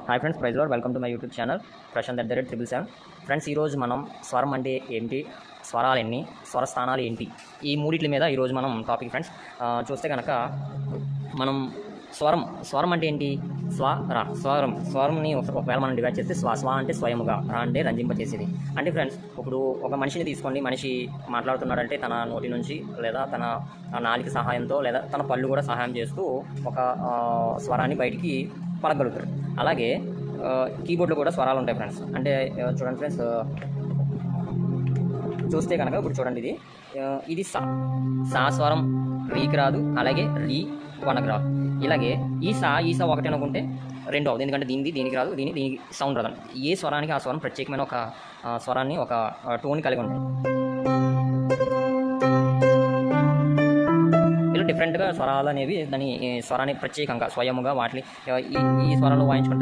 Hi friends, praise Lord. Welcome to my YouTube channel Prashant @777. Friends, ఈరోజు మనం స్వరం అంటే ఏంటి, స్వరాలు ఎన్ని, స్వరస్థానాలు ఏంటి, ఈ మూడిట్ల మీద ఈరోజు మనం టాపిక్ ఫ్రెండ్స్. చూస్తే కనుక మనం స్వరం అంటే ఏంటి? స్వరంని ఒకవేళ మనం డివైడ్ చేస్తే స్వ అంటే స్వయముగా, రా అంటే రంజింపచేసేది. అంటే ఫ్రెండ్స్, ఇప్పుడు ఒక మనిషిని తీసుకోండి. మనిషి మాట్లాడుతున్నాడంటే తన నోటి నుంచి లేదా తన నాలుక సహాయంతో లేదా తన పళ్ళు కూడా సహాయం చేస్తూ ఒక స్వరాన్ని బయటికి పలకగలుగుతాడు. అలాగే కీబోర్డ్లో కూడా స్వరాలు ఉంటాయి ఫ్రెండ్స్. అంటే చూడండి ఫ్రెండ్స్, చూస్తే కనుక ఇప్పుడు చూడండి, ఇది సా స్వరం రీకి రాదు, అలాగే రీ వనకు రాదు. ఇలాగే ఈ సా ఒకటి అనుకుంటే రెండు అవుతుంది, ఎందుకంటే దీనికి రాదు, దీనికి సౌండ్ రాదు. ఏ స్వరానికి ఆ స్వరం ప్రత్యేకమైన ఒక స్వరాన్ని, ఒక టోన్ కలిగి ఉంటుంది. ఇలా డిఫరెంట్గా స్వరాలు అనేవి దాని స్వరాన్ని ప్రత్యేకంగా స్వయముగా వాటిని ఈ స్వరాలు వాయించుకుంటే